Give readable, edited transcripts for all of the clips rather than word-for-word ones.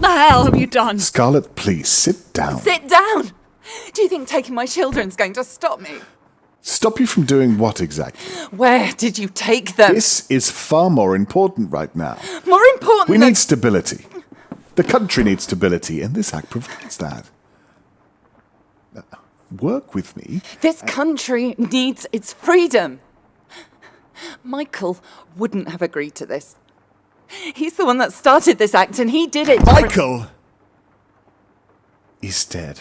the hell have you done? Scarlett, please, sit down. Sit down! Do you think taking my children's going to stop me? Stop you from doing what exactly? Where did you take them? This is far more important right now. More important We than... need stability. The country needs stability, and this act provides that. Work with me. This country needs its freedom. Michael wouldn't have agreed to this. He's the one that started this act, and he did it... Michael is dead.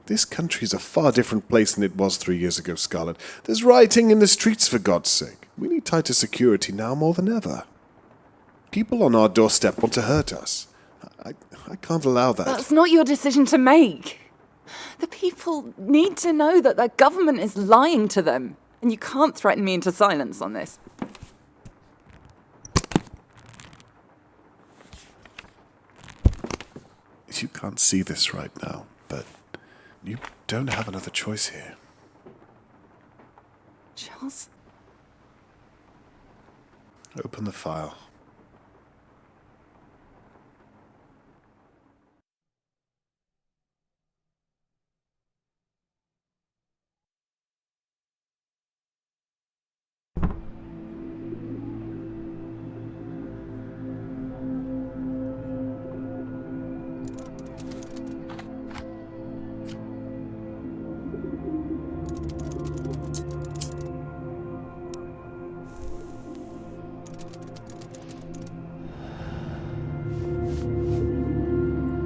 This country is a far different place than it was 3 years ago, Scarlett. There's rioting in the streets, for God's sake. We need tighter security now more than ever. People on our doorstep want to hurt us. I can't allow that. That's not your decision to make. The people need to know that their government is lying to them, and you can't threaten me into silence on this. You can't see this right now, but you don't have another choice here. Charles? Open the file.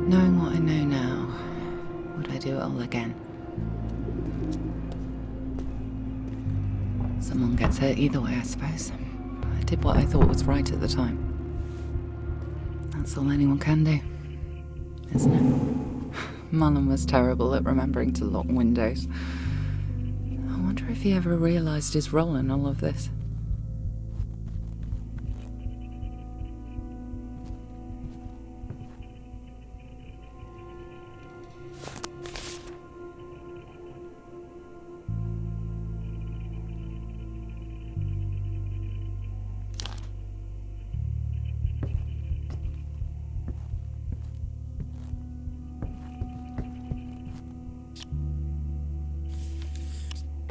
Knowing what I know now, would I do it all again? Someone gets hurt either way, I suppose. But I did what I thought was right at the time. That's all anyone can do, isn't it? Mullen was terrible at remembering to lock windows. I wonder if he ever realised his role in all of this.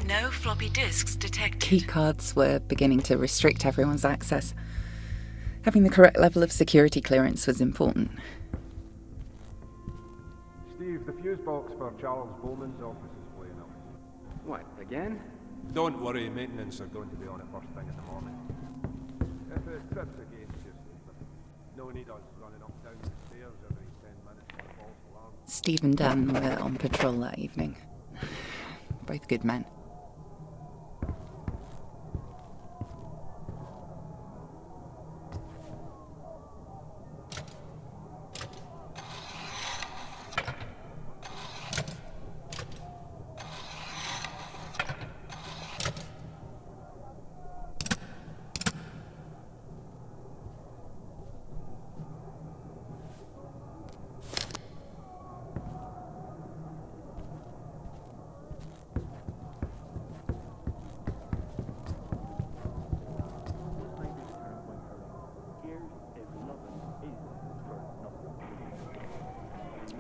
No floppy disks detected. Keycards were beginning to restrict everyone's access. Having the correct level of security clearance was important. Steve, the fuse box for Charles Bowman's office is playing up. What, again? Don't worry, maintenance are going to be on it first thing in the morning. If it trips again, just leave it. No need us running up and down the stairs every 10 minutes for a false alarm. Steve and Dan were on patrol that evening. Both good men.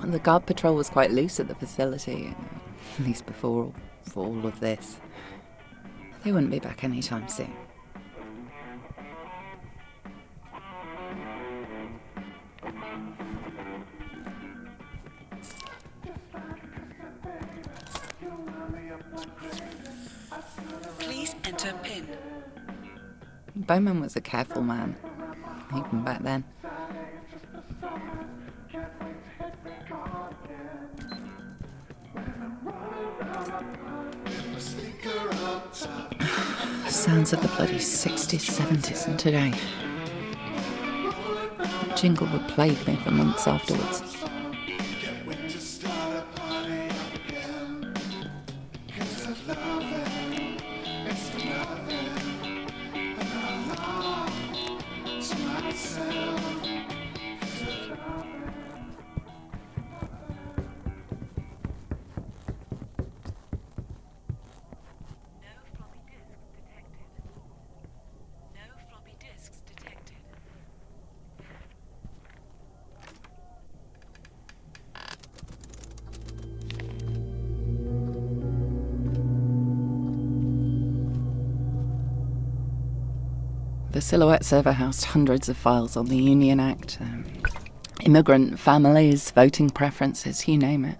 The guard patrol was quite loose at the facility, at least before all of this. They wouldn't be back anytime soon. Please enter PIN. Bowman was a careful man, even back then. Sounds of the bloody 60s, 70s and today. That jingle would plague me for months afterwards. The Silhouette server housed hundreds of files on the Union Act, immigrant families, voting preferences, you name it.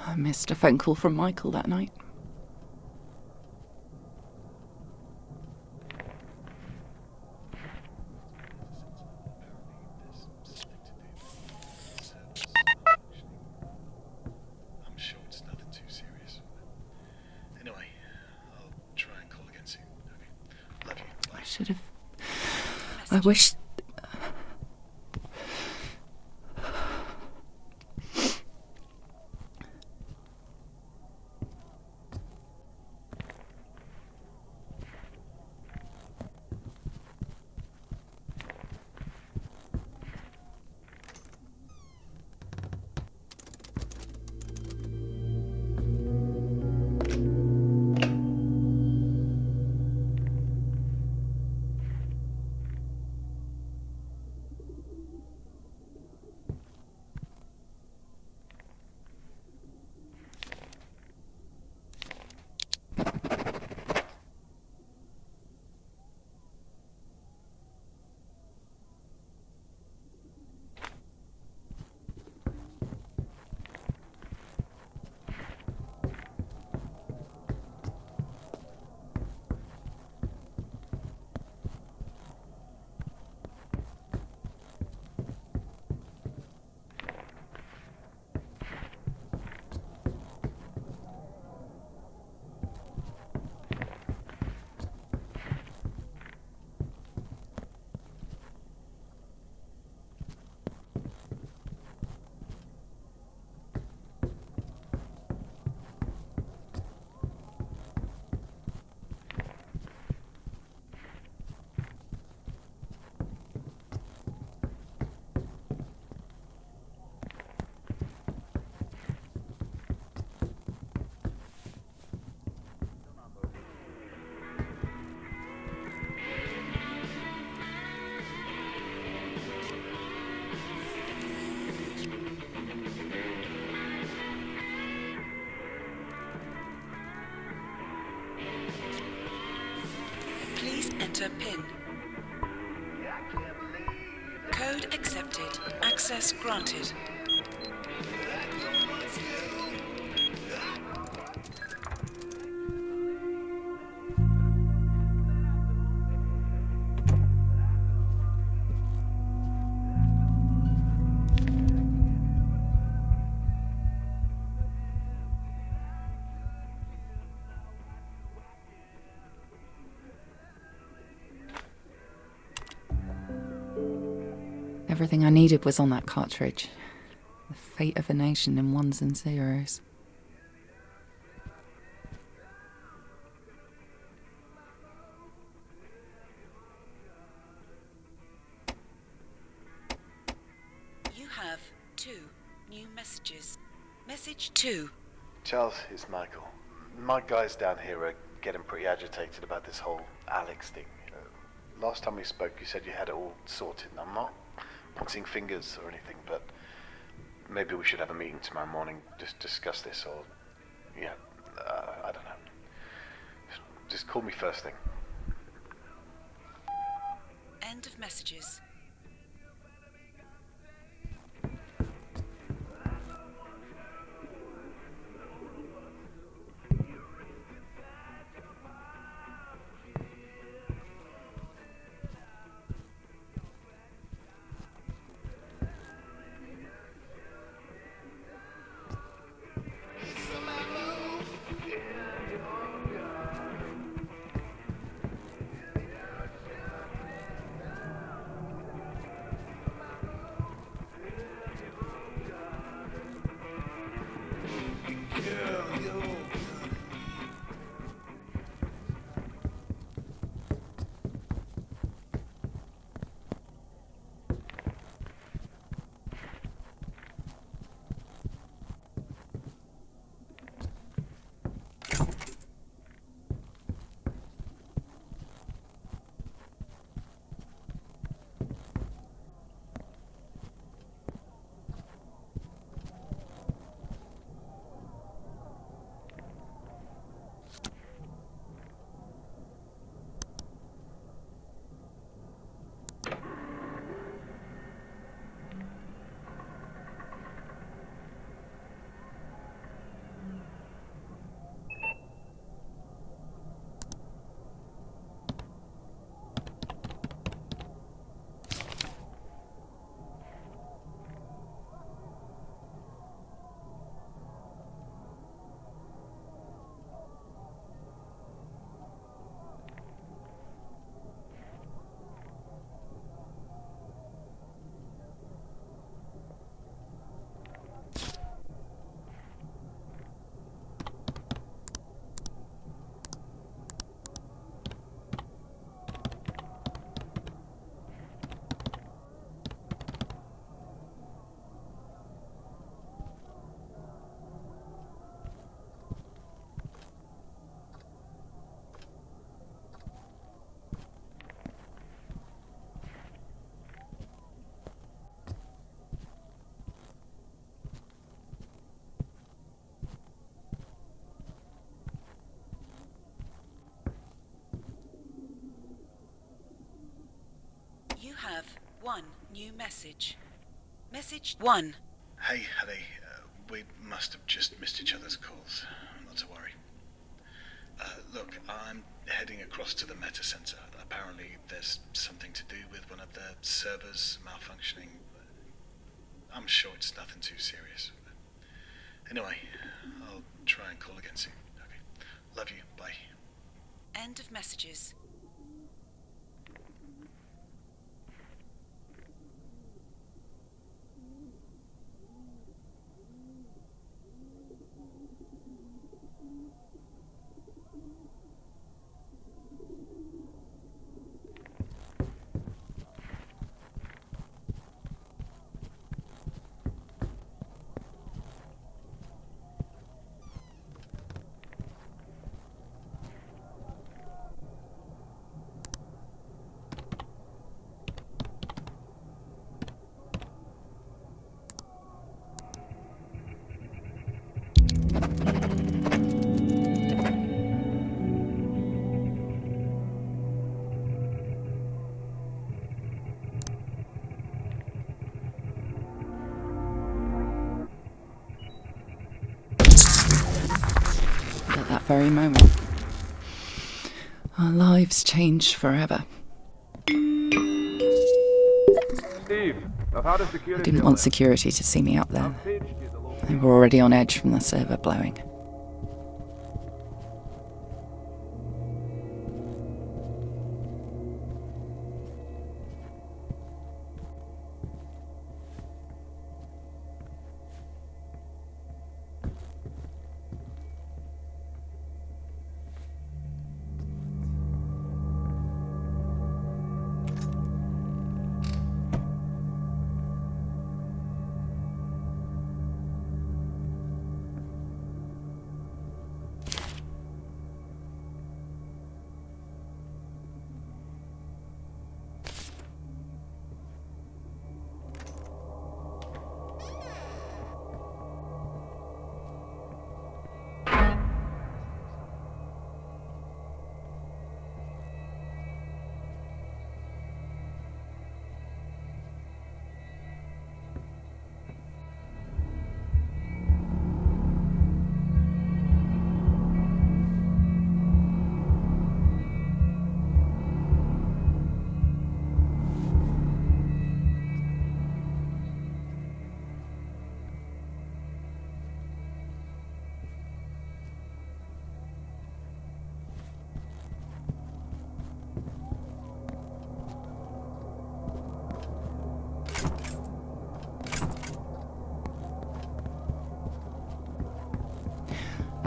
I missed a phone call from Michael that night. I'm sure it's nothing too serious. Anyway, I'll try and call again soon. Okay. Love you. Bye. I should have. I wish. Please enter PIN. Code accepted. Access granted. Everything I needed was on that cartridge. The fate of a nation in ones and zeros. You have 2 new messages. Message 2. Charles, it's Michael. My guys down here are getting pretty agitated about this whole Alex thing. Last time we spoke, you said you had it all sorted. I'm not pointing fingers or anything, but maybe we should have a meeting tomorrow morning, just discuss this, or, yeah, I don't know. Just call me first thing. End of messages. new message. Message 1. Hey, Hattie. We must have just missed each other's calls. Not to worry. Look, I'm heading across to the Meta Center. Apparently there's something to do with one of the servers malfunctioning. I'm sure it's nothing too serious. Anyway, I'll try and call again soon. Okay. Love you. Bye. End of messages. At that very moment, our lives changed forever. Steve, I've had a I security didn't want alert. security to see me up there. I've paged you the location. They were already on edge from the server blowing.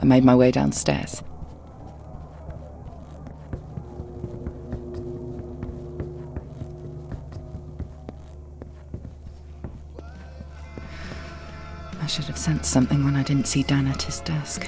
I made my way downstairs. I should have sensed something when I didn't see Dan at his desk.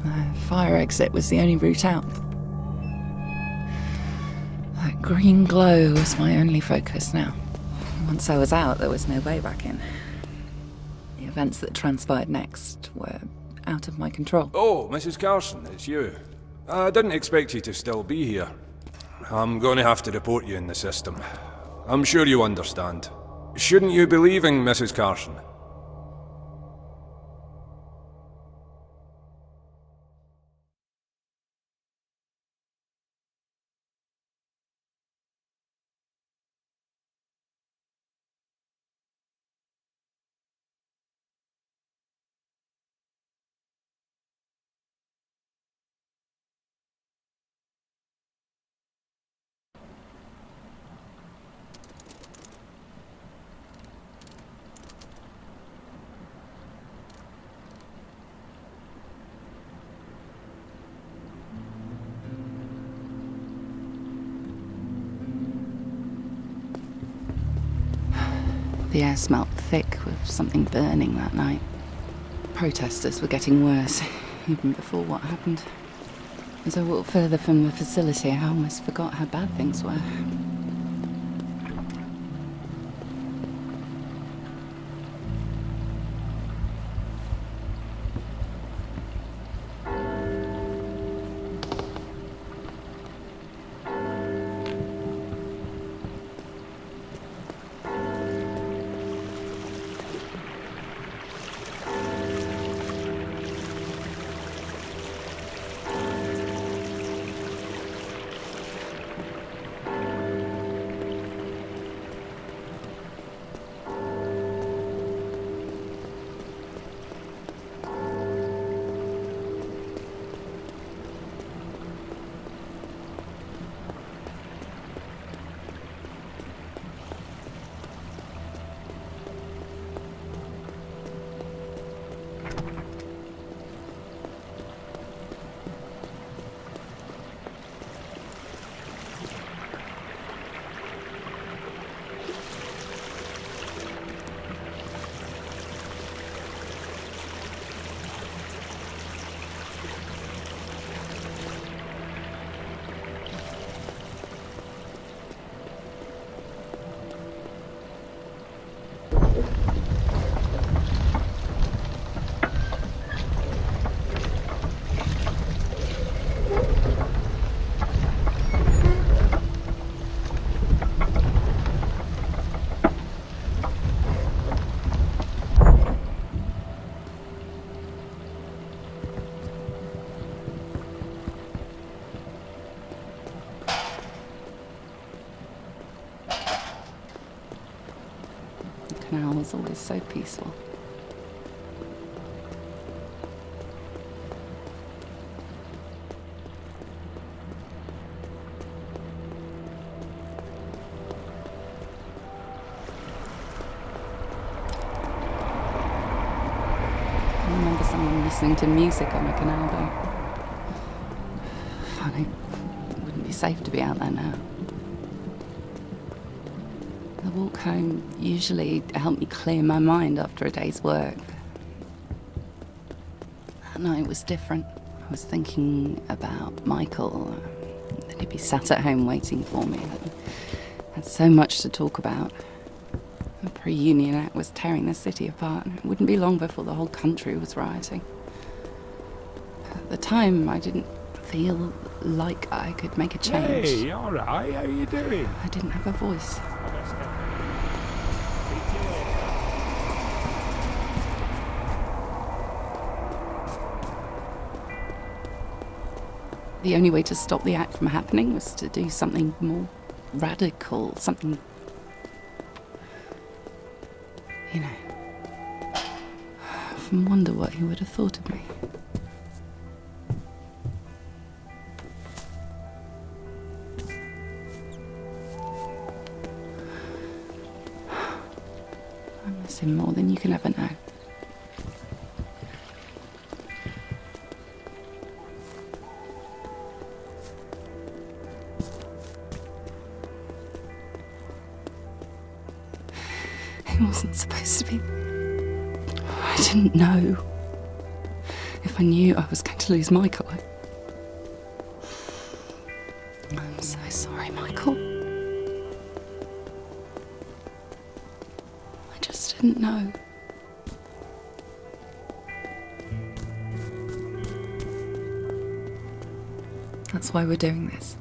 The fire exit was the only route out. That green glow was my only focus now. Once I was out, there was no way back in. The events that transpired next were out of my control. Oh, Mrs. Carson, it's you. I didn't expect you to still be here. I'm going to have to report you in the system. I'm sure you understand. Shouldn't you be leaving, Mrs. Carson? The air smelt thick with something burning that night. Protesters were getting worse, even before what happened. As I walked further from the facility, I almost forgot how bad things were. The canal was always so peaceful. I remember someone listening to music on the canal boat. Funny. It wouldn't be safe to be out there now. The walk home usually helped me clear my mind after a day's work. That night was different. I was thinking about Michael, that he'd be sat at home waiting for me. Had so much to talk about. The pre-Union Act was tearing the city apart. It wouldn't be long before the whole country was rioting. At the time, I didn't feel like I could make a change. Hey, all right. How you doing? I didn't have a voice. The only way to stop the act from happening was to do something more radical, something, you know. I often wonder what he would have thought of me. I miss him more than you can ever know. He wasn't supposed to be. I didn't know. If I knew I was going to lose Michael, I'm so sorry, Michael. I just didn't know. That's why we're doing this.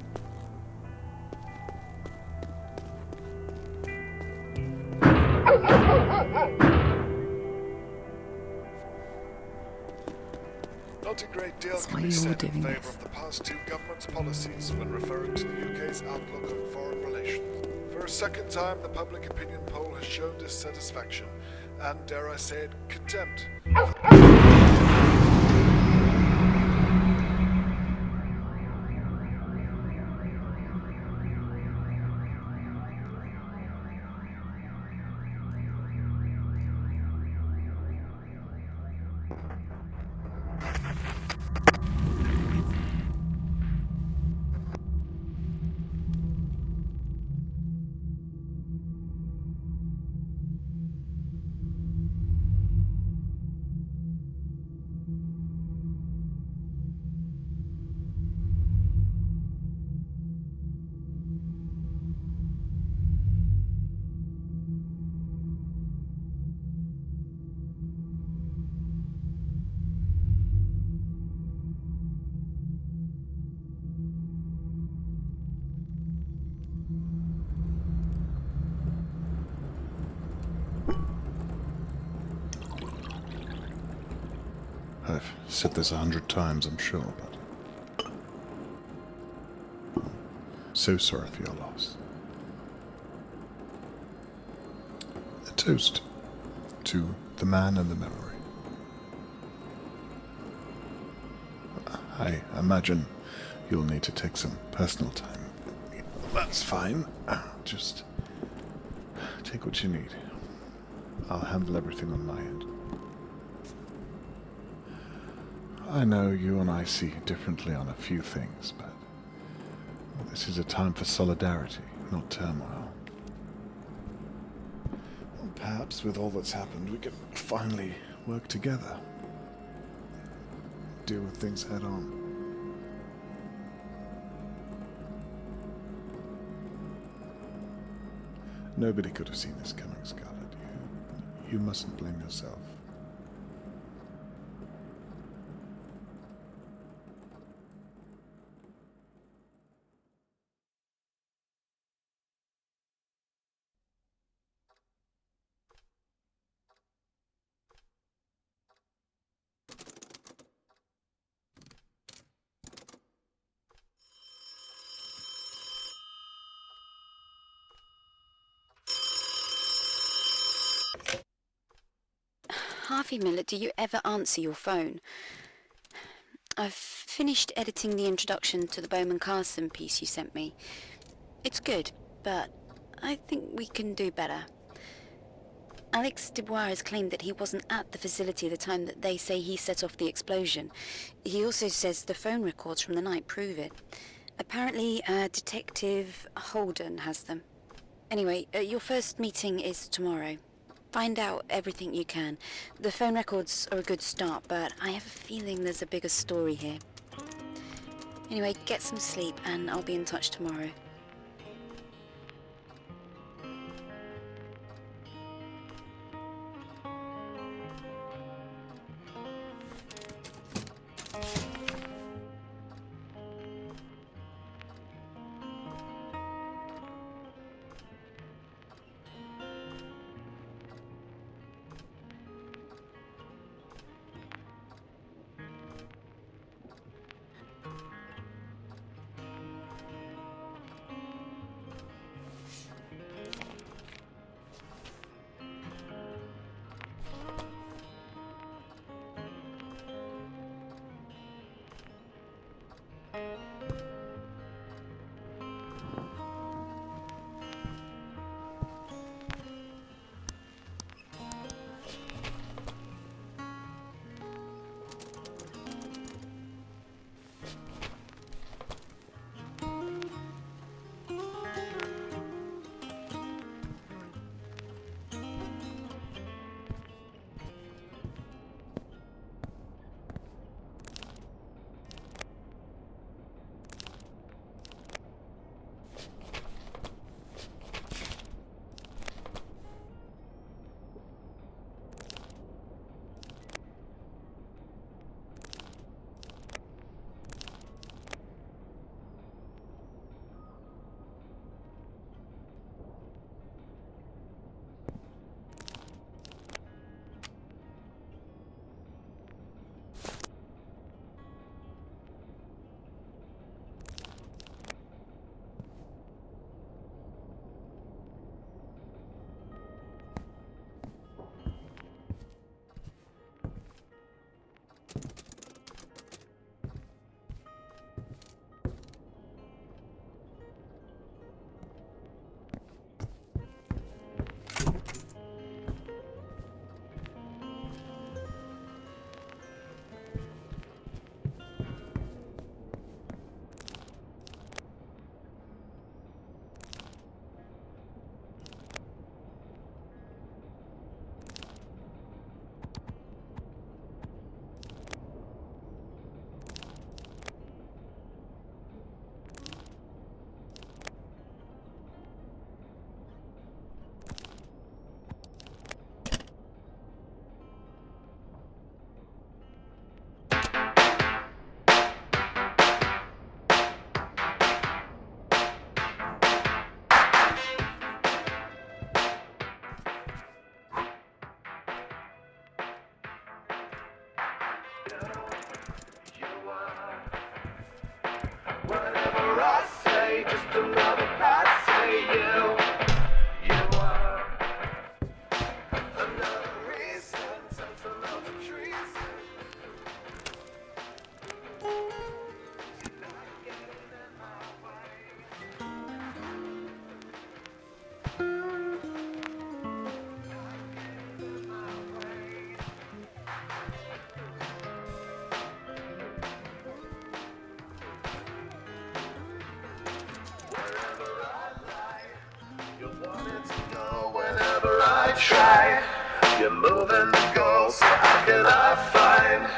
Not a great deal That's can why be you're said in doing favour this. of the past two governments' policies when referring to the UK's outlook on foreign relations. For a second time, the public opinion poll has shown dissatisfaction and, dare I say it, contempt. said this 100 times, I'm sure, but... So sorry for your loss. A toast to the man and the memory. I imagine you'll need to take some personal time. That's fine. Just take what you need. I'll handle everything on my end. I know you and I see differently on a few things, but this is a time for solidarity, not turmoil. Well, perhaps with all that's happened, we can finally work together. Deal with things head on. Nobody could have seen this coming, Scarlet. You mustn't blame yourself. Harvey Miller, do you ever answer your phone? I've finished editing the introduction to the Bowman Carson piece you sent me. It's good, but I think we can do better. Alex Dubois has claimed that he wasn't at the facility the time that they say he set off the explosion. He also says the phone records from the night prove it. Apparently, Detective Holden has them. Anyway, your first meeting is tomorrow. Find out everything you can. The phone records are a good start, but I have a feeling there's a bigger story here. Anyway, get some sleep and I'll be in touch tomorrow. tried. You're moving the goal, so how can I find?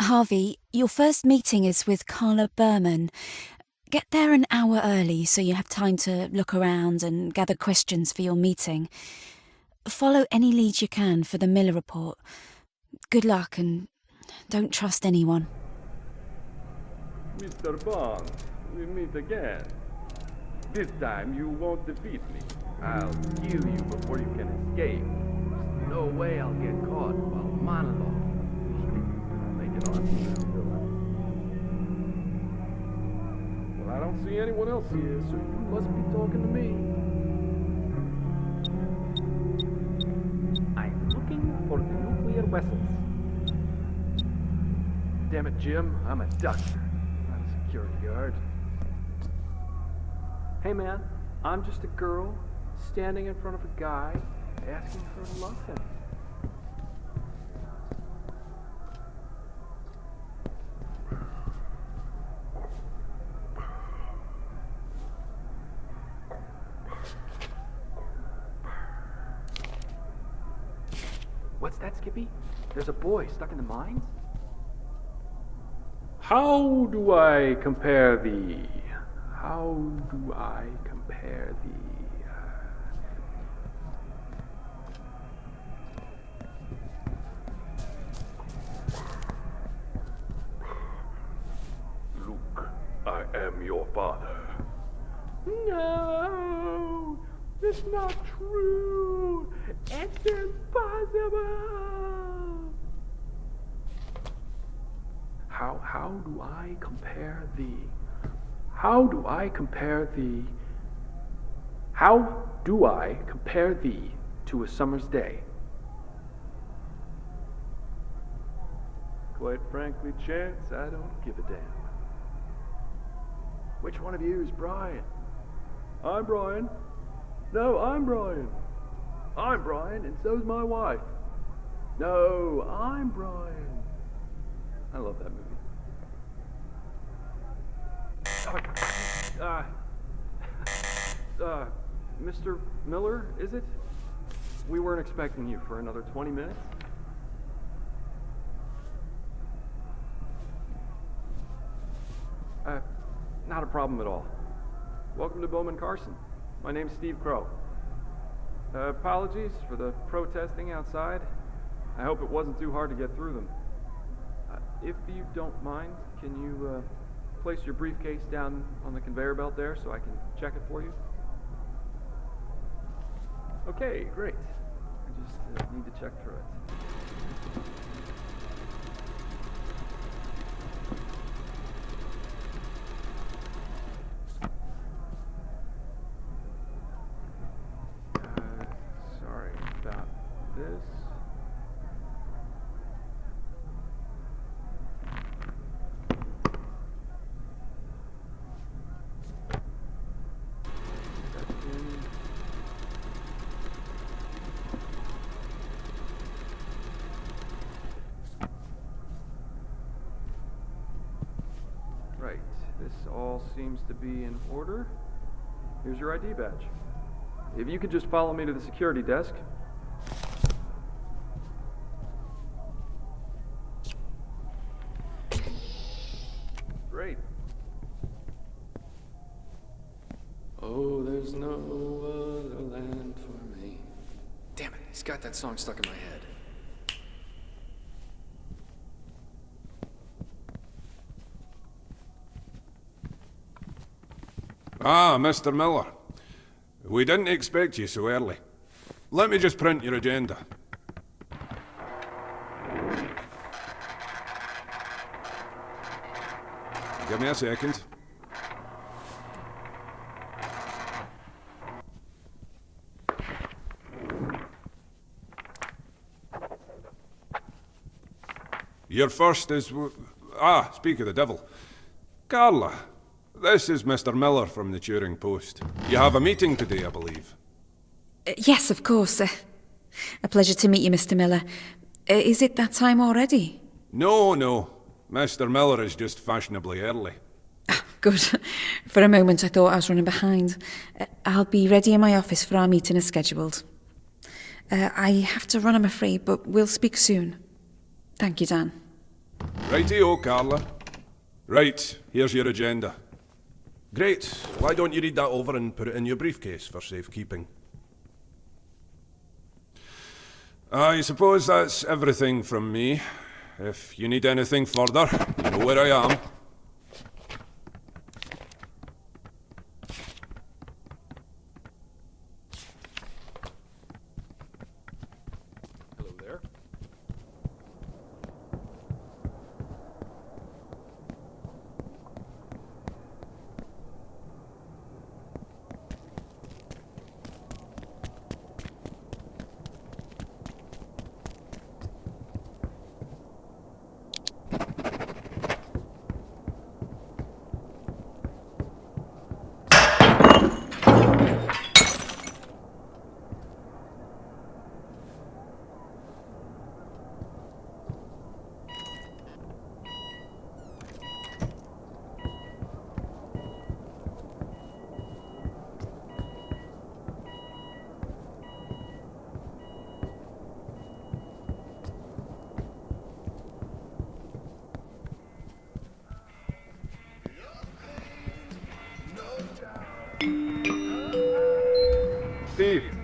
Harvey, your first meeting is with Carla Berman. Get there an hour early so you have time to look around and gather questions for your meeting. Follow any leads you can for the Miller report. Good luck and don't trust anyone. Mr. Bond, we meet again. This time you won't defeat me. I'll kill you before you can escape. There's no way I'll get caught while monologuing. I'll make it on. Well, I don't see anyone else here, so you must be talking to me. weapons. Damn it, Jim, I'm a doctor, not a security guard. Hey man, I'm just a girl standing in front of a guy asking her to love him. What's that, Skippy? There's a boy stuck in the mines? How do I compare thee? How do I compare thee? Luke, I am your father. No! It's not true! It's impossible! How do I compare thee? How do I compare thee? How do I compare thee to a summer's day? Quite frankly, Chance, I don't give a damn. Which one of you is Brian? I'm Brian. No, I'm Brian. I'm Brian, and so's my wife. No, I'm Brian. I love that movie. Mr. Miller, is it? We weren't expecting you for another 20 minutes. Not a problem at all. Welcome to Bowman Carson. My name's Steve Crow. Apologies for the protesting outside. I hope it wasn't too hard to get through them. If you don't mind, can you place your briefcase down on the conveyor belt there so I can check it for you? Okay, great. I just need to check through it. Sorry about this. Right, this all seems to be in order. Here's your ID badge. If you could just follow me to the security desk. Great. Oh, there's no other land for me. Damn it, he's got that song stuck in my head. Ah, Mr. Miller. We didn't expect you so early. Let me just print your agenda. Give me a second. Your first is... speak of the devil. Carla, this is Mr. Miller from the Turing Post. You have a meeting today, I believe. Yes, of course. A pleasure to meet you, Mr. Miller. Is it that time already? No. Mr. Miller is just fashionably early. Good. For a moment I thought I was running behind. I'll be ready in my office for our meeting as scheduled. I have to run, I'm afraid, but we'll speak soon. Thank you, Dan. Righty-o, Carla. Right, here's your agenda. Great. Why don't you read that over and put it in your briefcase for safekeeping? I suppose that's everything from me. If you need anything further, you know where I am. Hello there.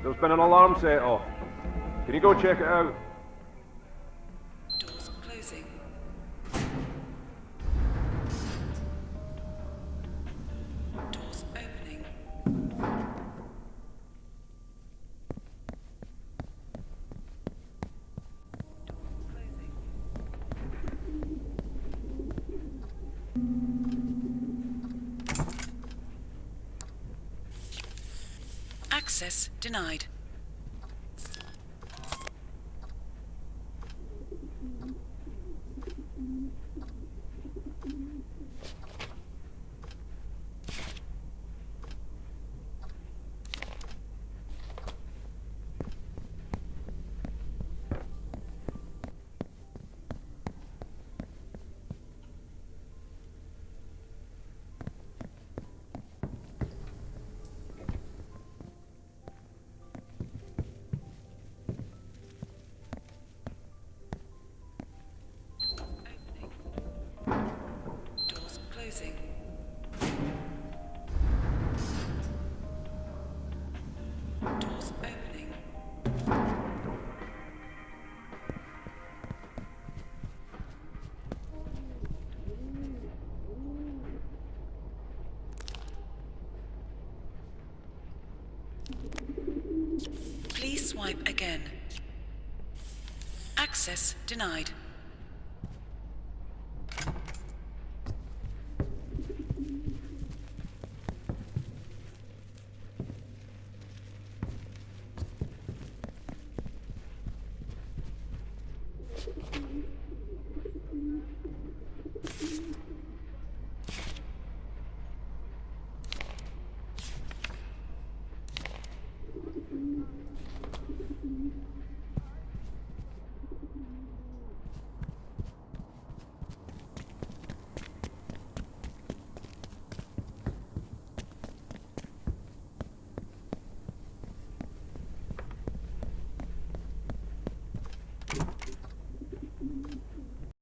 There's been an alarm set off. Can you go check it out? Doors closing. Doors opening. Closing. Access denied. Doors closing. Doors opening. Please swipe again. Access denied.